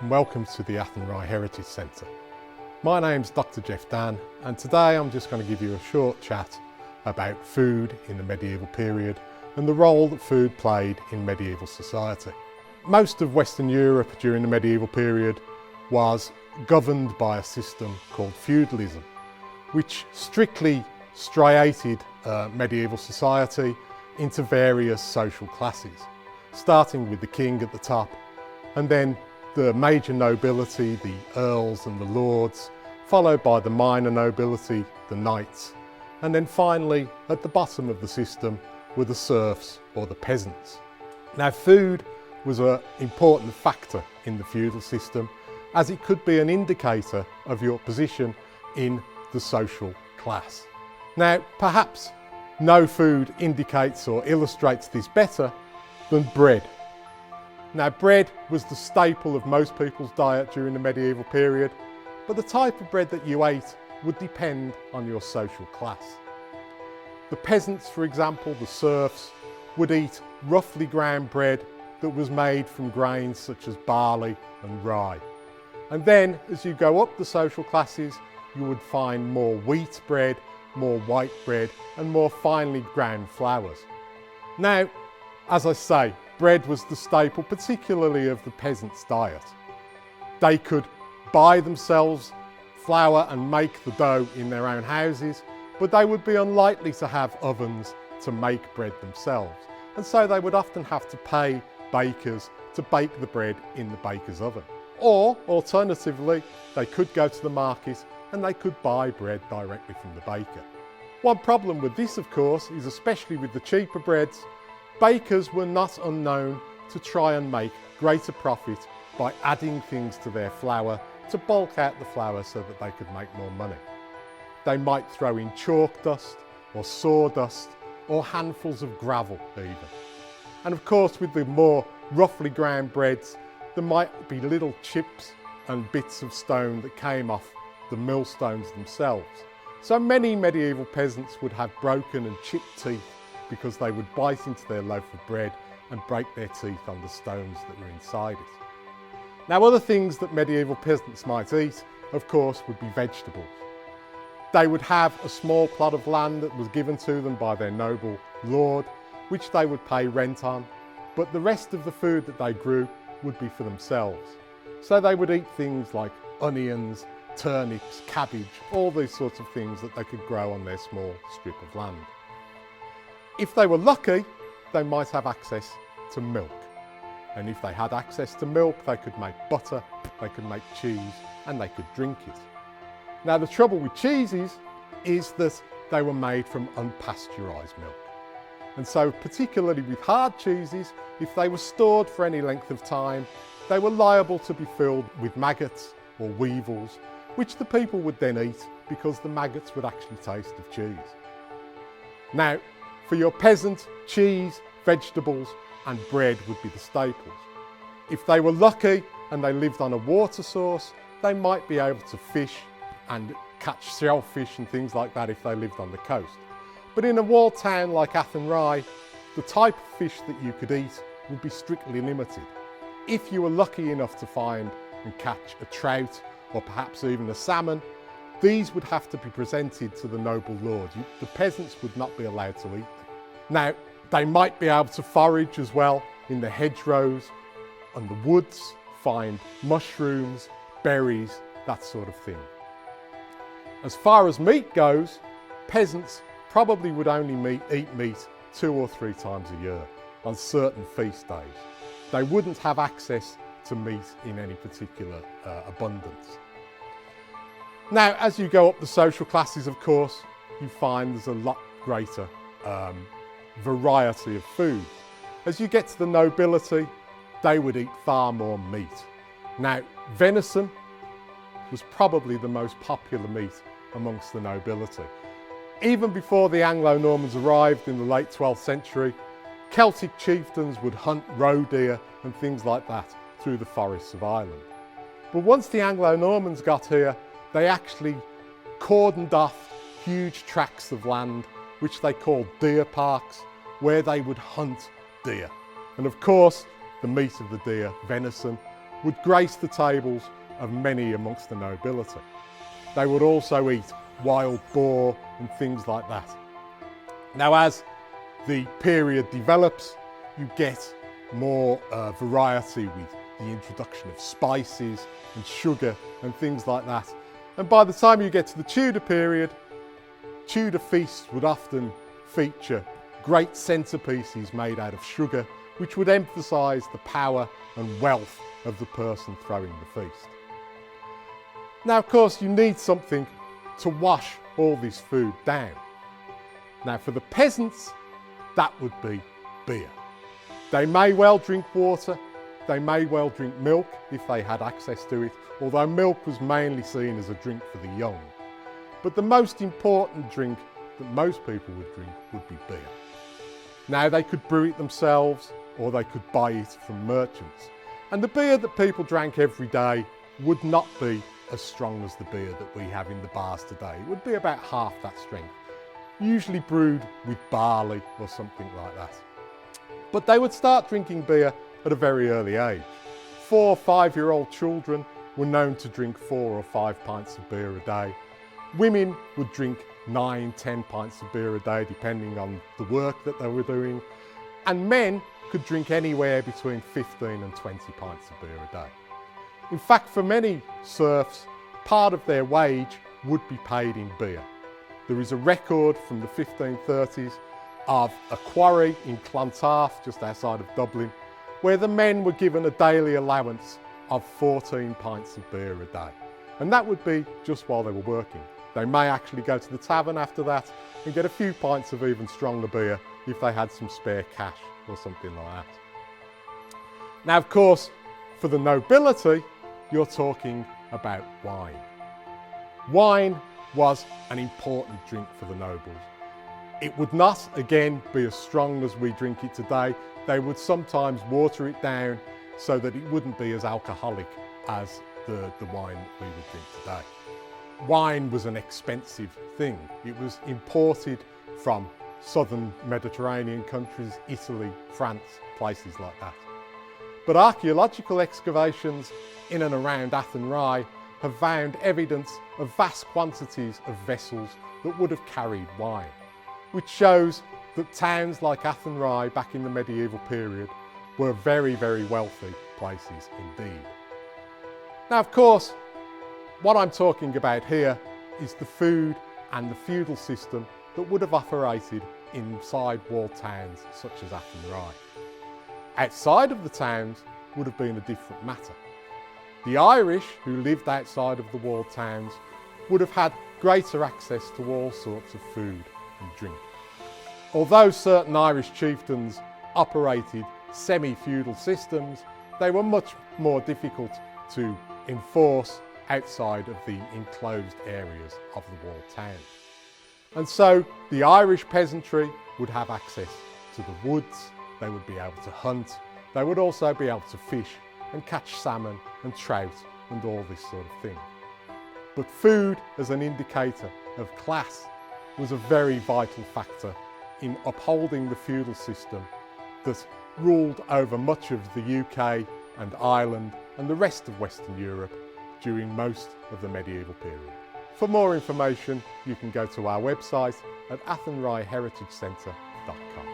and welcome to the Athenry Heritage Centre. My name's Dr. Jeff Dan, and today I'm just going to give you a short chat about food in the medieval period and the role that food played in medieval society. Most of Western Europe during the medieval period was governed by a system called feudalism, which strictly striated medieval society into various social classes, starting with the king at the top, and then the major nobility, the earls and the lords, followed by the minor nobility, the knights, and then finally at the bottom of the system were the serfs or the peasants. Now, food was an important factor in the feudal system, as it could be an indicator of your position in the social class. Now, perhaps no food indicates or illustrates this better than bread. Now, bread was the staple of most people's diet during the medieval period, but the type of bread that you ate would depend on your social class. The peasants, for example, the serfs, would eat roughly ground bread that was made from grains such as barley and rye. And then, as you go up the social classes, you would find more wheat bread, more white bread, and more finely ground flours. Now, as I say, bread was the staple, particularly of the peasants' diet. They could buy themselves flour and make the dough in their own houses, but they would be unlikely to have ovens to make bread themselves. And so they would often have to pay bakers to bake the bread in the baker's oven. Or, alternatively, they could go to the market and they could buy bread directly from the baker. One problem with this, of course, is especially with the cheaper breads, bakers were not unknown to try and make greater profit by adding things to their flour to bulk out the flour so that they could make more money. They might throw in chalk dust or sawdust or handfuls of gravel even. And of course, with the more roughly ground breads, there might be little chips and bits of stone that came off the millstones themselves. So many medieval peasants would have broken and chipped teeth because they would bite into their loaf of bread and break their teeth on the stones that were inside it. Now, other things that medieval peasants might eat, of course, would be vegetables. They would have a small plot of land that was given to them by their noble lord, which they would pay rent on, but the rest of the food that they grew would be for themselves. So they would eat things like onions, turnips, cabbage, all these sorts of things that they could grow on their small strip of land. If they were lucky, they might have access to milk. And if they had access to milk, they could make butter, they could make cheese, and they could drink it. Now, the trouble with cheeses is that they were made from unpasteurised milk. And so, particularly with hard cheeses, if they were stored for any length of time, they were liable to be filled with maggots or weevils, which the people would then eat because the maggots would actually taste of cheese. Now, for your peasant, cheese, vegetables and bread would be the staples. If they were lucky and they lived on a water source, they might be able to fish and catch shellfish and things like that if they lived on the coast. But in a walled town like Athenry, the type of fish that you could eat would be strictly limited. If you were lucky enough to find and catch a trout or perhaps even a salmon, these would have to be presented to the noble lord. The peasants would not be allowed to eat them. Now, they might be able to forage as well in the hedgerows and the woods, find mushrooms, berries, that sort of thing. As far as meat goes, peasants probably would only eat meat 2 or 3 times a year on certain feast days. They wouldn't have access to meat in any particular abundance. Now, as you go up the social classes, of course, you find there's a lot greater variety of food. As you get to the nobility, they would eat far more meat. Now, venison was probably the most popular meat amongst the nobility. Even before the Anglo-Normans arrived in the late 12th century, Celtic chieftains would hunt roe deer and things like that through the forests of Ireland. But once the Anglo-Normans got here, they actually cordoned off huge tracts of land, which they called deer parks, where they would hunt deer. And of course, the meat of the deer, venison, would grace the tables of many amongst the nobility. They would also eat wild boar and things like that. Now, as the period develops, you get more variety with the introduction of spices and sugar and things like that. And by the time you get to the Tudor period, Tudor feasts would often feature great centerpieces made out of sugar, which would emphasize the power and wealth of the person throwing the feast. Now, of course, you need something to wash all this food down. Now, for the peasants, that would be beer. They may well drink water, they may well drink milk if they had access to it, although milk was mainly seen as a drink for the young. But the most important drink that most people would drink would be beer. Now, they could brew it themselves or they could buy it from merchants. And the beer that people drank every day would not be as strong as the beer that we have in the bars today. It would be about half that strength, usually brewed with barley or something like that. But they would start drinking beer at a very early age. 4 or 5-year-old children were known to drink 4 or 5 pints of beer a day. Women would drink 9, 10 pints of beer a day, depending on the work that they were doing. And men could drink anywhere between 15 and 20 pints of beer a day. In fact, for many serfs, part of their wage would be paid in beer. There is a record from the 1530s of a quarry in Clontarf, just outside of Dublin, where the men were given a daily allowance of 14 pints of beer a day. And that would be just while they were working. They may actually go to the tavern after that and get a few pints of even stronger beer if they had some spare cash or something like that. Now, of course, for the nobility, you're talking about wine. Wine was an important drink for the nobles. It would not, again, be as strong as we drink it today. They would sometimes water it down so that it wouldn't be as alcoholic as the wine that we would drink today. Wine was an expensive thing. It was imported from southern Mediterranean countries, Italy, France, places like that. But archaeological excavations in and around Athenry have found evidence of vast quantities of vessels that would have carried wine, which shows that towns like Athenry back in the medieval period were very, very wealthy places indeed. Now, of course, what I'm talking about here is the food and the feudal system that would have operated inside walled towns such as Athenry. Outside of the towns would have been a different matter. The Irish, who lived outside of the walled towns, would have had greater access to all sorts of food and drink. Although certain Irish chieftains operated semi-feudal systems, they were much more difficult to enforce outside of the enclosed areas of the walled towns. And so the Irish peasantry would have access to the woods, they would be able to hunt, they would also be able to fish and catch salmon and trout and all this sort of thing. But food as an indicator of class was a very vital factor in upholding the feudal system that ruled over much of the UK and Ireland and the rest of Western Europe during most of the medieval period. For more information, you can go to our website at athenryheritagecentre.com.